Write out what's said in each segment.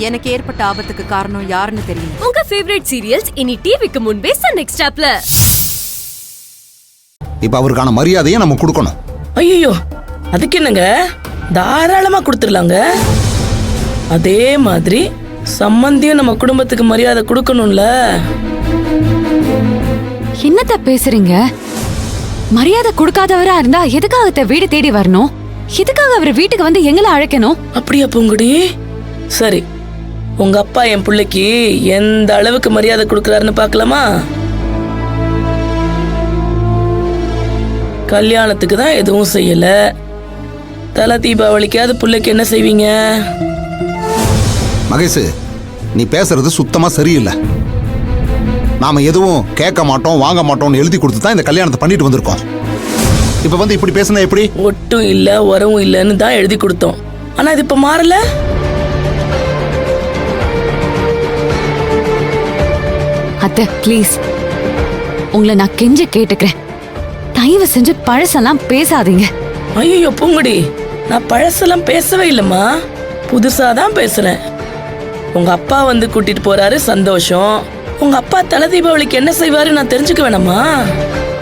எனக்கு ஏற்பட்ட ஆபத்துக்கு காரணம் யாருன்னு தெரியும். உங்க ஃபேவரட் சீரியல்ஸ் இனி டிவிக்கு முன்பே சன் நெக்ஸ்டாப்ல. இப்ப அவருக்கான மரியாதையை நம்ம கொடுக்கணும். ஐயோ, அதுக்கு என்னங்க, தாராளமா கொடுத்துடலாங்க. அதே மாதிரி சம்பந்தியும் நம்ம குடும்பத்துக்கு மரியாதை கொடுக்கணும்ல. என்னத்த பேசுறீங்க? மரியாதை கொடுக்காதவரா இருந்தா எதுக்காக வீடு தேடி வரணும்? எதுக்காக அவர் வீட்டுக்கு வந்து எங்களை அழைக்கணும்? அப்படியா பூங்குடி? சரி, உங்க அப்பா என் பிள்ளைக்கு எந்த அளவுக்கு மரியாதை கொடுக்கறாருன்னு பார்க்கலாமா? கல்யாணத்துக்கு தான் எதுவும் செய்யல, தலை தீபாவளிக்காவது பிள்ளைக்கு என்ன செய்வீங்க? மகேஷ், நீ பேசுறது சுத்தமா சரியில்லை. நாம எதுவும் கேட்க மாட்டோம் வாங்க மாட்டோம்னு எழுதி கொடுத்து தான் இந்த கல்யாணத்தை பண்ணிட்டு வந்திருக்கோம். இப்ப வந்து இப்படி பேசினா எப்படி? ஒட்டும் இல்ல உறவும் இல்லன்னு தான் எழுதி கொடுத்தோம். ஆனா இது இப்ப மாறல. அத்தை ப்ளீஸ், உங்களை நான் கெஞ்ச கேட்டுக்கிறேன், தயவு செஞ்சு பழசெல்லாம் பேசாதீங்க. ஐயோ பூங்குடி, நான் பழசெல்லாம் பேசவே இல்லம்மா, புதுசாதான் பேசுறேன். உங்க அப்பா வந்து கூட்டிட்டு போறாரு, சந்தோஷம். உங்க அப்பா தலை தீபாவளிக்கு என்ன செய்வாரு நான் தெரிஞ்சுக்க வேணாமா?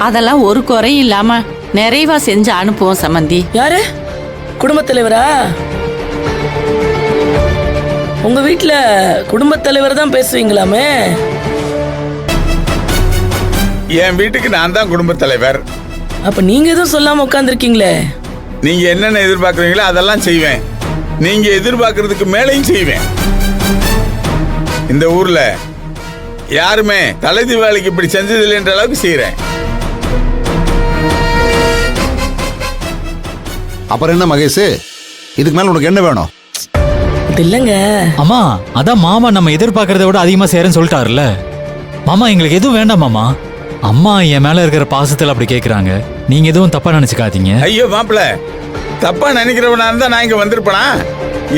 அதெல்லாம் ஒரு குறையும் இல்லாம நிறைவா செஞ்சு அனுப்புவோம் சம்பந்தி. யாரு? குடும்பத் தலைவரா? உங்க வீட்டுல குடும்பத் தலைவர் தான் பேசுவீங்களாமே. என் வீட்டுக்கு நான் தான் குடும்பத் தலைவர். அப்ப நீங்க எதுவும் சொல்லாம உட்கார்ந்துருக்கீங்களே. நீங்க என்னென்ன எதிர்பார்க்கறீங்களோ அதெல்லாம் செய்வேன். நீங்க எதிர்பார்க்கறதுக்கு மேலையும் செய்வேன். இந்த ஊர்ல யாருமே தலை தீபாவளிக்கு இப்படி செஞ்சதில்லை என்ற அளவுக்கு செய்யறேன். அப்புறம் என்ன மகேஷ், இதுக்கு மேல உனக்கு என்ன வேணும்? இது இல்லங்க அம்மா, அதான் மாமா நம்ம எதிர்பார்க்கறத விட அதிகமா செய்யறேன்னு சொல்லிட்டாருல்ல. மாமா எங்களுக்கு எதுவும் வேண்டாம் மாமா. அம்மா என் மேல இருக்கிற பாசத்துல அப்படி கேக்குறாங்க, நீங்க எதுவும் தப்பா நினைச்சுக்காதீங்க. ஐயோ மாப்பிள்ள, தப்பா நினைக்கிறவனா இருந்தா நான் இங்க வந்திருப்பனா?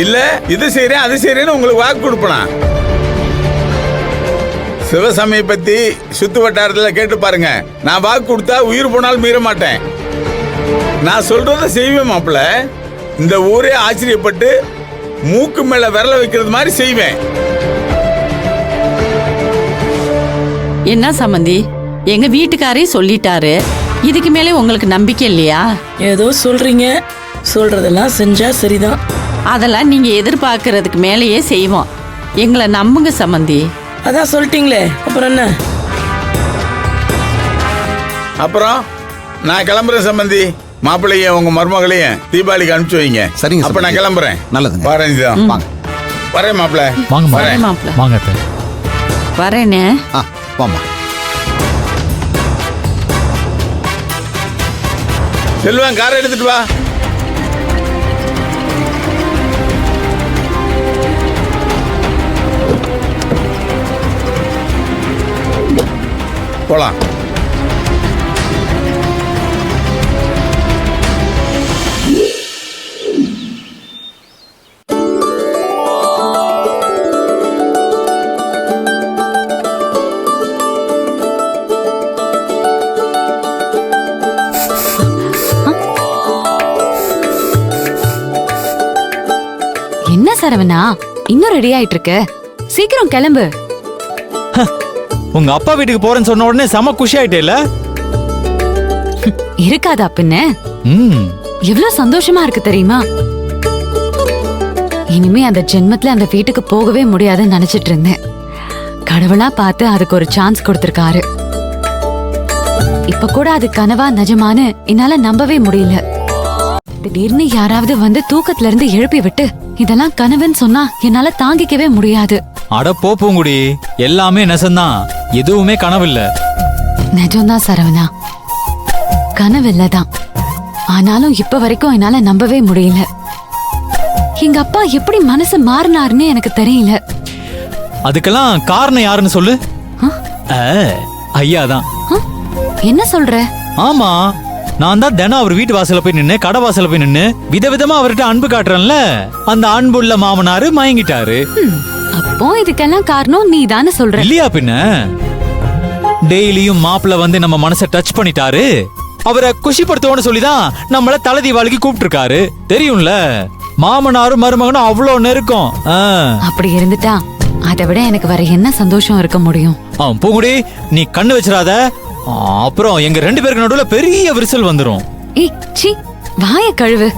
இல்ல இது செய்யறேன் அது செய்யறேன்னு உங்களுக்கு வாக்கு கொடுப்பனா? சிவசாமியை பத்தி சுத்து வட்டாரத்துல கேட்டு பாருங்க. நான் வாக்கு கொடுத்தா உயிர் போனாலும் மீற மாட்டேன். நான் சொல்றத செய்வேன் மாப்பிள்ள. இந்த ஊரே ஆச்சரியப்பட்டு மூக்கு மேல விரல வைக்கிறது மாதிரி செய்வேன். என்ன சம்பந்தி, எங்க வீட்டுக்காரே சொல்லிட்டாரு, இதுக்கு மேலே உங்களுக்கு நம்பிக்கை இல்லையா? ஏதோ சொல்றீங்க, சொல்றதெல்லாம் செஞ்சா சரிதான். அதெல்லாம் நீங்க எதிர்பார்க்கறதுக்கு மேலேயே செய்வோம். எங்களை நம்புங்க சம்பந்தி. அதான் சொல்லிட்டீங்களே, அப்புறம் என்ன? அப்புறம் நான் கிளம்புறேன் சம்பந்தி. மாப்பிள்ளையும் உங்க மருமகளையும் தீபாவளிக்கு அனுப்பிச்சு வைங்க. சரிங்க. அப்ப நான் கிளம்புறேன். நல்லதுங்க. வரேன். வாங்க. வரேன் மாப்பிள்ள. வாங்க வரேன் மாப்பிள்ள. வாங்க அத்தை. வரேனே. வாமா. செல்வன் காரை எடுத்துட்டு வா. போலாம். என்ன சரவணா, இன்னும் ரெடி ஆயிட்டு இருக்க? சீக்கிரம் கிளம்பு. உங்க அப்பா வீட்டுக்கு போறேன்னு சொன்ன உடனே செம குஷி ஆயிட்டேல. இருக்காதா பின்ன? எவ்வளவு சந்தோஷமா இருக்கு தெரியுமா? இனிமே அந்த ஜென்மத்துல அந்த வீட்டுக்கு போகவே முடியாதுன்னு நினைச்சிட்டு இருந்தேன். கடவுளா பார்த்து அதுக்கு ஒரு சான்ஸ் கொடுத்திருக்காரு. இப்ப கூட அது கனவா நிஜமானு என்னால நம்பவே முடியல. திடீர்னு யாராவது வந்து தூக்கத்துல இருந்து எழுப்பி விட்டு இதெல்லாம் கனவுன்னு சொன்னா என்னால தாங்கிக்கவே முடியாது. அட போ பூங்குடி, எல்லாமே நெசந்தான், எதுவுமே கனவில்ல. நிஜம்தான் சரவணா, கனவில்லதான். ஆனாலும் இப்ப வரைக்கும் என்னால நம்பவே முடியல. எங்க அப்பா எப்படி மனசு மாறினாருன்னு எனக்கு தெரியல. அதுக்கெல்லாம் காரணம் யாருன்னு சொல்லு. ஐயாதான். என்ன சொல்ற? ஆமா, நான் தான் தினம் அவர் வீட்டு வாசல போய் நின்னு கடை வாசல போய் நின்னு விதவிதமா அவர்கிட்ட அன்பு காட்டுறேன்ல. அந்த அன்புள்ள மாமனாரு மயங்கிட்டாரு. அப்போ இதுக்கெல்லாம் காரணம் நீ தானே சொல்ற? இல்லையா பின்ன? டெய்லியும் மாப்பிள்ள வந்து நம்ம மனசை டச் பண்ணிட்டாரு. அவரை குஷிப்படுத்துவோன்னு சொல்லிதான் நம்மள தலை தீபாவளிக்கு கூப்பிட்டு இருக்காரு, தெரியும்ல. மாமனாரும் மருமகனும் அவ்வளோ நெருக்கம். அப்படி இருந்துட்டா அதை விட எனக்கு வேற என்ன சந்தோஷம் இருக்க முடியும்? பூங்குடி, நீ கண்ணு வச்சிடாத. அப்புறம் எங்க 2 பேருக்கு நடுவுல பெரிய விரிசல் வந்துரும். ஏய் சீ, வாய கழுவு.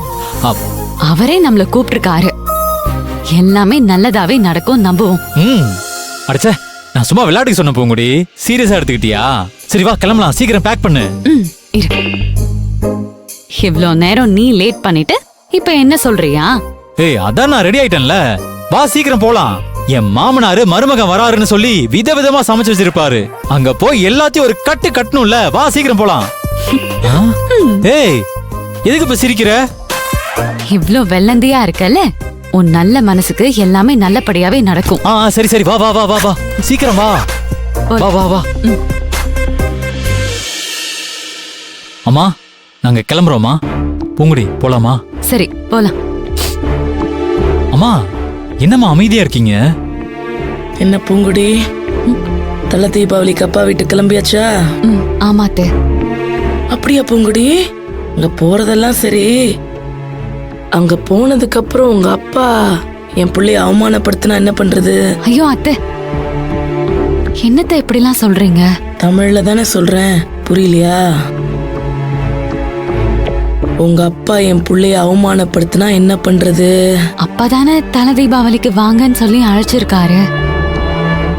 அவரே நம்மள கூப்பிட்டிருக்காரு. எல்லாமே நல்லதாவே நடக்கும், நம்புவோம். அடச்சே, நான் சும்மா விளையாட்டுக்கு சொன்ன பூங்குடி, சீரியஸா எடுத்துக்கிட்டியா? சரி வா கிளம்பலாம், சீக்கிரம் பேக் பண்ணு. இரு. இவ்ளோ நேரம் நீ லேட் பண்ணிட்டு இப்ப என்ன சொல்றியா? ஏய், அதான் நான் ரெடி ஆயிட்டேன்ல. வா சீக்கிரம் போலாம். என் மாமனாரு மருமகன் வராருன்னு சொல்லி விதவிதமா சமைச்சு வச்சிருப்பாரு. அங்க போய் எல்லாத்தையும் ஒரு கட்டு கட்டணும்ல. வா சீக்கிரம் போலாம். ஏய், எதுக்கு இப்ப சிரிக்கிற? இவ்ளோ வெள்ளந்தியா இருக்கல, உன் நல்ல மனசுக்கு எல்லாமே நல்லபடியாவே நடக்கும். சரி சரி, வா வா வா வா வா, சீக்கிரம் வா. வா வா வா. அம்மா, நாங்க கிளம்புறோமா? பூங்குடி, போலாமா? சரி போலாம். அம்மா, என்னம்மா அமைதியா இருக்கீங்க? என்ன பூங்குடி, தல தீபாவளிக்கு அப்பா வீட்டுக்கு கிளம்பியாச்சா? ஆமாத்தே. அப்படியா பூங்குடி? அங்க போறதெல்லாம் சரி, அங்க போனதுக்கு அப்புறம் உங்க அப்பா என் பிள்ளைய அவமானப்படுத்தினா என்ன பண்றது? ஐயோ அத்தை, என்னத்த இப்படிலாம் சொல்றீங்க? தமிழ்ல தானே சொல்றேன், புரியலையா? உங்க அப்பா என் பிள்ளைய அவமானப்படுத்தினா என்ன பண்றது? அப்பதானே தல தீபாவளிக்கு வாங்கன்னு சொல்லி அழைச்சிருக்காரு.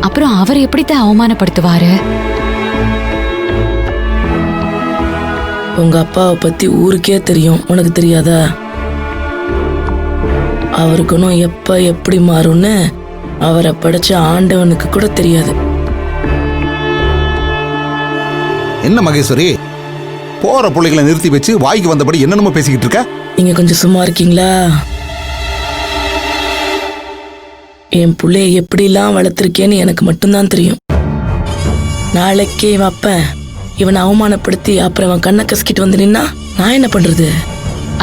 அப்புறம் அவர் எப்படித்தான் அவமானப்படுத்துவாரு? உங்க அப்பாவை பத்தி ஊருக்கே தெரியும், உனக்கு தெரியாதா? அவருக்குன்னு எப்ப எப்படி மாறும்னு அவரை படைச்ச ஆண்டவனுக்கு கூட தெரியாது. என்ன மகேஸ்வரி, போற பிள்ளைகளை நிறுத்தி வச்சு வாய்க்கு வந்தபடி என்னென்னமோ பேசிக்கிட்டு இருக்க? நீங்க கொஞ்சம் சும்மா இருக்கீங்களா? என் பிள்ளைய எப்படிலாம் வளர்த்துருக்கேன்னு எனக்கு மட்டும்தான் தெரியும். நாளைக்கே இவன் அப்பன் இவனை அவமானப்படுத்தி அப்புறம் அவன் கண்ணை கசக்கிட்டு வந்து நின்னா நான் என்ன பண்றது?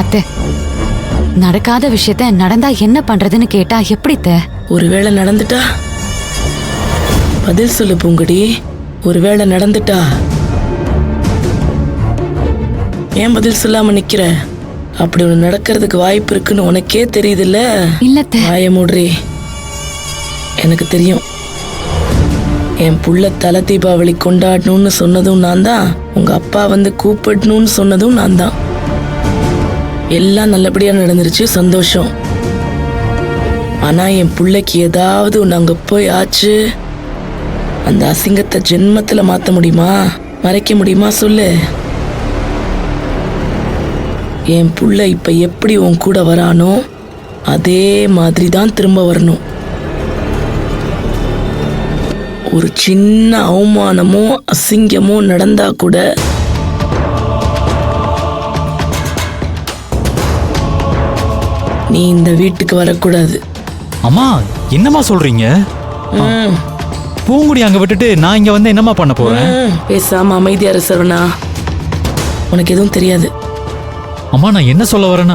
அத்தை, நடக்காத விஷயத்த நடந்தா என்ன பண்றதுன்னு கேட்டா எப்படித்த? ஒருவேளை நடந்துட்டா? பதில் சொல்லு பூங்குடி, ஒருவேளை நடந்துட்டா? ஏன் பதில் சொல்லாம நிக்கிற? அப்படி ஒண்ணு நடக்கிறதுக்கு வாய்ப்பு இருக்குன்னு உனக்கே தெரியுதுல்ல? இல்லத்த. வாய மூடுறி. எனக்கு தெரியும், என் புள்ள தல தீபாவளி கொண்டாடணும்னு சொன்னதும் நான் தான், உங்க அப்பா வந்து கூப்பிடணும்னு சொன்னதும் நான் தான். எல்லாம் நல்லபடியா நடந்துருச்சு, சந்தோஷம். ஆனா என் பிள்ளைக்கு ஏதாவது ஒன்று அங்க போய் ஆச்சு, அந்த அசிங்கத்தை ஜென்மத்துல மாத்த முடியுமா, மறைக்க முடியுமா சொல்லு? என் புள்ள இப்ப எப்படி உன் கூட வரானோ அதே மாதிரி தான் திரும்ப வரணும். ஒரு சின்ன அவமானமோ அசிங்கமோ நடந்தா கூட நீ இந்த வீட்டுக்கு வரக்கூடாது. அம்மா, என்னம்மா சொல்றீங்க? பூங்குடி அங்க விட்டுட்டு நான் இங்க வந்து என்னம்மா பண்ண போறேன்? பேசாம அமைதியா இரு சரவணா, உனக்கு எதுவும் தெரியாது. அம்மா, நான் என்ன சொல்ல வரேன்னா